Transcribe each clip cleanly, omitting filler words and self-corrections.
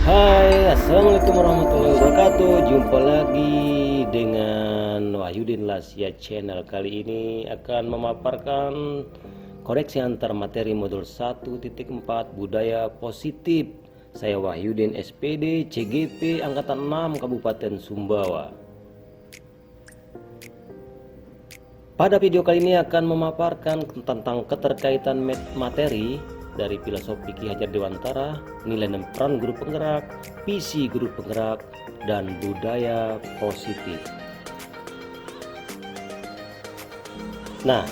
Hai, assalamualaikum warahmatullahi wabarakatuh. Jumpa lagi dengan Wahyudin Lasya Channel. Kali ini akan memaparkan koreksi antar materi modul 1.4 budaya positif. Saya Wahyudin SPD CGP Angkatan 6 Kabupaten Sumbawa. Pada video kali ini akan memaparkan tentang keterkaitan materi dari filosofi Ki Hajar Dewantara, nilai dan peran guru penggerak, visi guru penggerak, dan budaya positif. Nah,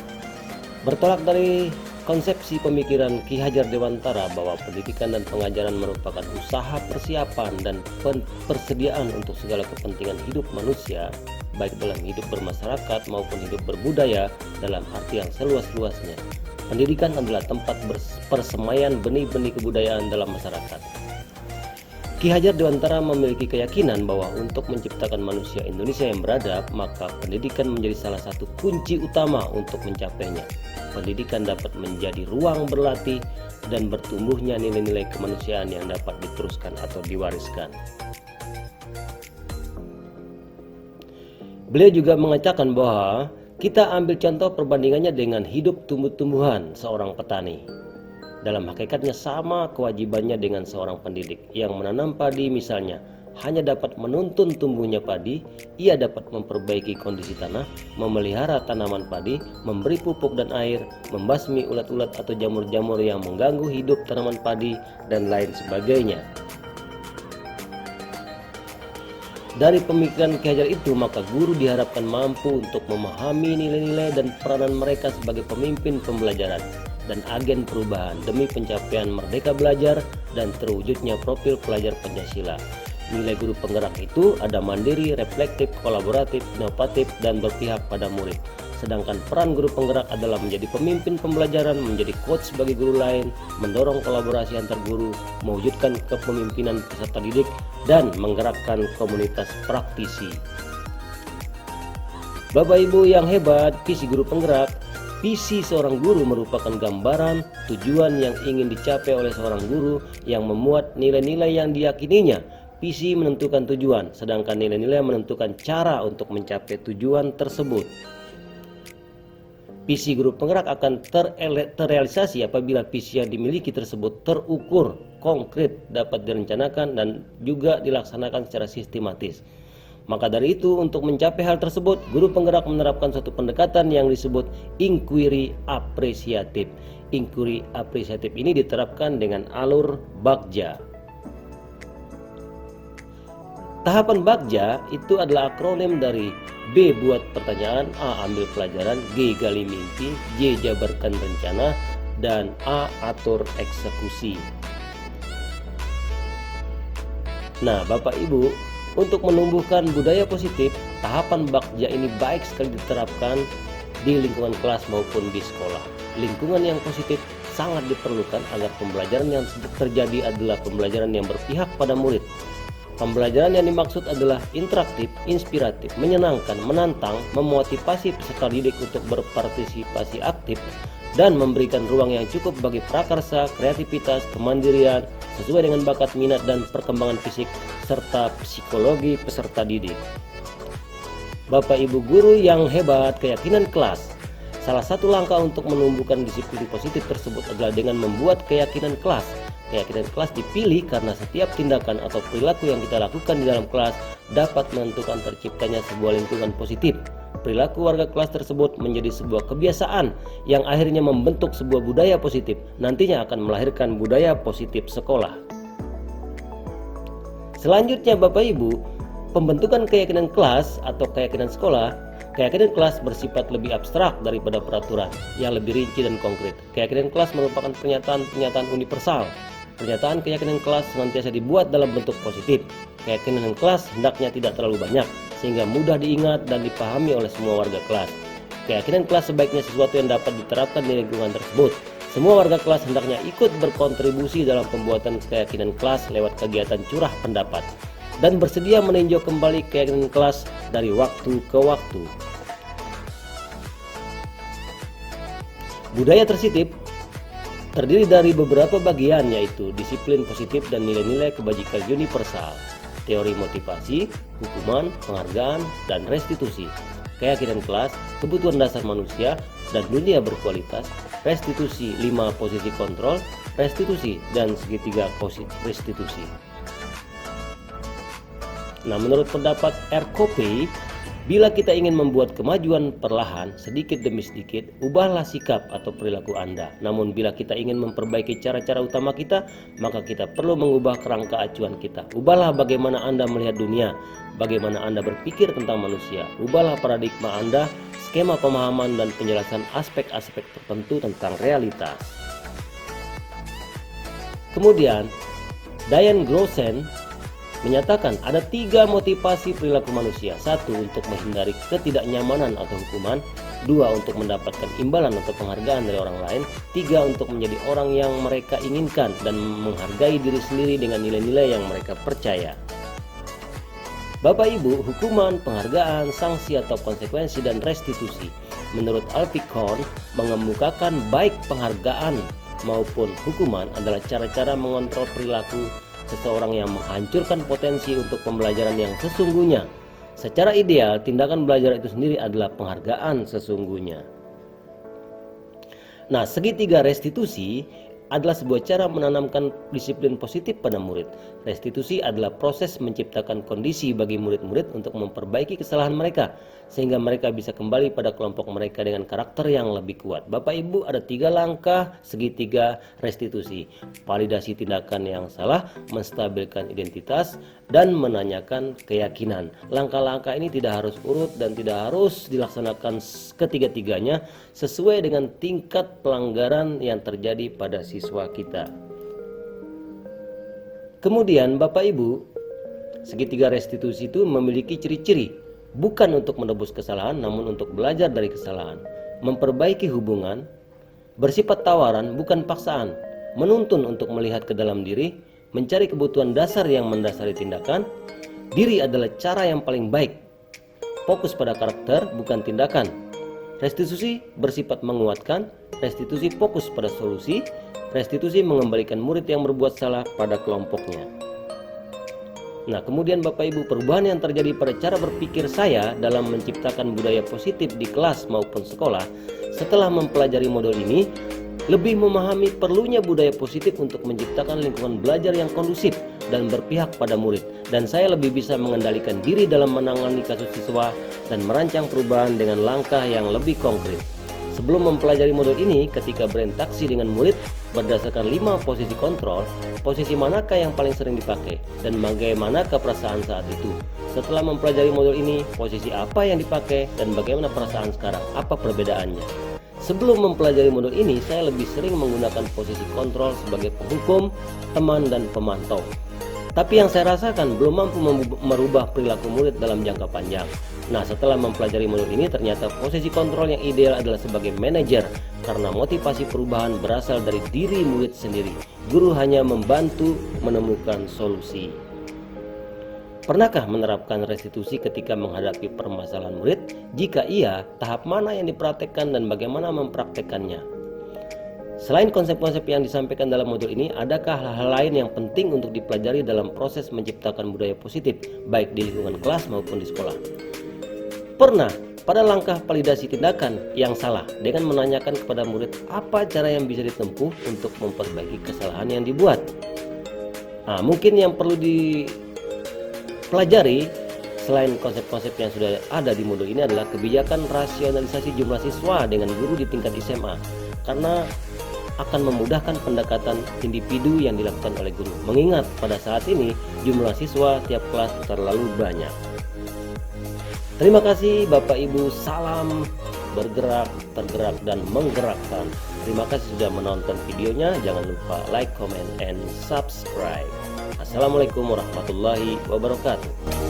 bertolak dari konsepsi pemikiran Ki Hajar Dewantara bahwa pendidikan dan pengajaran merupakan usaha persiapan dan persediaan untuk segala kepentingan hidup manusia, baik dalam hidup bermasyarakat maupun hidup berbudaya dalam arti yang seluas-luasnya. Pendidikan adalah tempat persemaian benih-benih kebudayaan dalam masyarakat. Ki Hajar Dewantara memiliki keyakinan bahwa untuk menciptakan manusia Indonesia yang beradab, maka pendidikan menjadi salah satu kunci utama untuk mencapainya. Pendidikan dapat menjadi ruang berlatih dan bertumbuhnya nilai-nilai kemanusiaan yang dapat diteruskan atau diwariskan. Beliau juga mengatakan bahwa kita ambil contoh perbandingannya dengan hidup tumbuh-tumbuhan seorang petani. Dalam hakikatnya sama kewajibannya dengan seorang pendidik yang menanam padi misalnya. Hanya dapat menuntun tumbuhnya padi, ia dapat memperbaiki kondisi tanah, memelihara tanaman padi, memberi pupuk dan air, membasmi ulat-ulat atau jamur-jamur yang mengganggu hidup tanaman padi, dan lain sebagainya. Dari pemikiran Ki Hajar itu, maka guru diharapkan mampu untuk memahami nilai-nilai dan peranan mereka sebagai pemimpin pembelajaran dan agen perubahan demi pencapaian merdeka belajar dan terwujudnya profil pelajar Pancasila. Nilai guru penggerak itu ada mandiri, reflektif, kolaboratif, inovatif, dan berpihak pada murid. Sedangkan peran guru penggerak adalah menjadi pemimpin pembelajaran, menjadi coach bagi guru lain, mendorong kolaborasi antar guru, mewujudkan kepemimpinan peserta didik, dan menggerakkan komunitas praktisi. Bapak Ibu yang hebat, visi guru penggerak. Visi seorang guru merupakan gambaran tujuan yang ingin dicapai oleh seorang guru yang memuat nilai-nilai yang diyakininya. Visi menentukan tujuan, sedangkan nilai-nilai menentukan cara untuk mencapai tujuan tersebut. Visi guru penggerak akan terrealisasi apabila visi yang dimiliki tersebut terukur, konkret, dapat direncanakan, dan juga dilaksanakan secara sistematis. Maka dari itu, untuk mencapai hal tersebut, guru penggerak menerapkan suatu pendekatan yang disebut inquiry apresiatif. Inquiry apresiatif ini diterapkan dengan alur Bagja. Tahapan Bagja itu adalah akronim dari B. Buat pertanyaan, A. Ambil pelajaran, G. Gali mimpi, J. Jabarkan rencana, dan A. Atur eksekusi. Nah, Bapak Ibu, untuk menumbuhkan budaya positif, tahapan Bagja ini baik sekali diterapkan di lingkungan kelas maupun di sekolah. Lingkungan yang positif sangat diperlukan agar pembelajaran yang terjadi adalah pembelajaran yang berpihak pada murid. Pembelajaran yang dimaksud adalah interaktif, inspiratif, menyenangkan, menantang, memotivasi peserta didik untuk berpartisipasi aktif, dan memberikan ruang yang cukup bagi prakarsa, kreativitas, kemandirian, sesuai dengan bakat, minat, dan perkembangan fisik, serta psikologi peserta didik. Bapak Ibu guru yang hebat, keyakinan kelas. Salah satu langkah untuk menumbuhkan disiplin positif tersebut adalah dengan membuat keyakinan kelas. Keyakinan kelas dipilih karena setiap tindakan atau perilaku yang kita lakukan di dalam kelas dapat menentukan terciptanya sebuah lingkungan positif. Perilaku warga kelas tersebut menjadi sebuah kebiasaan yang akhirnya membentuk sebuah budaya positif. Nantinya akan melahirkan budaya positif sekolah. Selanjutnya Bapak Ibu, pembentukan keyakinan kelas atau keyakinan sekolah. Keyakinan kelas bersifat lebih abstrak daripada peraturan yang lebih rinci dan konkret. Keyakinan kelas merupakan pernyataan universal. Pernyataan keyakinan kelas senantiasa dibuat dalam bentuk positif. Keyakinan kelas hendaknya tidak terlalu banyak, sehingga mudah diingat dan dipahami oleh semua warga kelas. Keyakinan kelas sebaiknya sesuatu yang dapat diterapkan di lingkungan tersebut. Semua warga kelas hendaknya ikut berkontribusi dalam pembuatan keyakinan kelas lewat kegiatan curah pendapat, dan bersedia meninjau kembali keyakinan kelas dari waktu ke waktu. Budaya tertib Terdiri dari beberapa bagian, yaitu disiplin positif dan nilai-nilai kebajikan universal, teori motivasi, hukuman, penghargaan, dan restitusi, keyakinan kelas, kebutuhan dasar manusia, dan dunia berkualitas, restitusi 5 posisi kontrol, restitusi, dan segitiga restitusi. Nah, menurut pendapat R. Copey, bila kita ingin membuat kemajuan perlahan, sedikit demi sedikit, ubahlah sikap atau perilaku Anda. Namun bila kita ingin memperbaiki cara-cara utama kita, maka kita perlu mengubah kerangka acuan kita. Ubahlah bagaimana Anda melihat dunia, bagaimana Anda berpikir tentang manusia. Ubahlah paradigma Anda, skema pemahaman dan penjelasan aspek-aspek tertentu tentang realitas. Kemudian, Diane Grossen menyatakan ada 3 motivasi perilaku manusia. 1. Untuk menghindari ketidaknyamanan atau hukuman. 2. Untuk mendapatkan imbalan atau penghargaan dari orang lain. 3. Untuk menjadi orang yang mereka inginkan dan menghargai diri sendiri dengan nilai-nilai yang mereka percaya. Bapak Ibu, hukuman, penghargaan, sanksi atau konsekuensi, dan restitusi menurut Alpicorn mengemukakan baik penghargaan maupun hukuman adalah cara-cara mengontrol perilaku seseorang yang menghancurkan potensi untuk pembelajaran yang sesungguhnya. Secara ideal, tindakan belajar itu sendiri adalah penghargaan sesungguhnya. Nah, segitiga restitusi adalah sebuah cara menanamkan disiplin positif pada murid. Restitusi adalah proses menciptakan kondisi bagi murid-murid untuk memperbaiki kesalahan mereka, sehingga mereka bisa kembali pada kelompok mereka dengan karakter yang lebih kuat. Bapak Ibu, ada 3 langkah segitiga restitusi: validasi tindakan yang salah, menstabilkan identitas, dan menanyakan keyakinan. Langkah-langkah ini tidak harus urut dan tidak harus dilaksanakan ketiga-tiganya sesuai dengan tingkat pelanggaran yang terjadi pada siswa kita. Kemudian Bapak Ibu, segitiga restitusi itu memiliki ciri-ciri, bukan untuk menebus kesalahan namun untuk belajar dari kesalahan, memperbaiki hubungan, bersifat tawaran bukan paksaan, menuntun untuk melihat ke dalam diri, mencari kebutuhan dasar yang mendasari tindakan. Diri adalah cara yang paling baik, fokus pada karakter bukan tindakan. Restitusi bersifat menguatkan, restitusi fokus pada solusi, restitusi mengembalikan murid yang berbuat salah pada kelompoknya. Nah, kemudian Bapak Ibu, perubahan yang terjadi pada cara berpikir saya dalam menciptakan budaya positif di kelas maupun sekolah setelah mempelajari modul ini, lebih memahami perlunya budaya positif untuk menciptakan lingkungan belajar yang kondusif dan berpihak pada murid. Dan saya lebih bisa mengendalikan diri dalam menangani kasus siswa dan merancang perubahan dengan langkah yang lebih konkret. Sebelum mempelajari modul ini, ketika berinteraksi dengan murid berdasarkan 5 posisi kontrol, posisi manakah yang paling sering dipakai dan bagaimanakah perasaan saat itu? Setelah mempelajari modul ini, posisi apa yang dipakai dan bagaimana perasaan sekarang? Apa perbedaannya? Sebelum mempelajari modul ini, saya lebih sering menggunakan posisi kontrol sebagai penghukum, teman, dan pemantau. Tapi yang saya rasakan belum mampu merubah perilaku murid dalam jangka panjang. Nah, setelah mempelajari modul ini, ternyata posisi kontrol yang ideal adalah sebagai manajer, karena motivasi perubahan berasal dari diri murid sendiri. Guru hanya membantu menemukan solusi. Pernahkah menerapkan restitusi ketika menghadapi permasalahan murid? Jika iya, tahap mana yang dipraktekkan dan bagaimana mempraktekannya? Selain konsep-konsep yang disampaikan dalam modul ini, adakah hal-hal lain yang penting untuk dipelajari dalam proses menciptakan budaya positif, baik di lingkungan kelas maupun di sekolah? Pernah pada langkah validasi tindakan yang salah dengan menanyakan kepada murid apa cara yang bisa ditempuh untuk memperbaiki kesalahan yang dibuat. Nah, mungkin yang perlu dipelajari selain konsep-konsep yang sudah ada di modul ini adalah kebijakan rasionalisasi jumlah siswa dengan guru di tingkat SMA, karena akan memudahkan pendekatan individu yang dilakukan oleh guru. Mengingat pada saat ini jumlah siswa tiap kelas terlalu banyak. Terima kasih Bapak Ibu, salam bergerak, tergerak, dan menggerakkan. Terima kasih sudah menonton videonya. Jangan lupa like, comment, and subscribe. Assalamualaikum warahmatullahi wabarakatuh.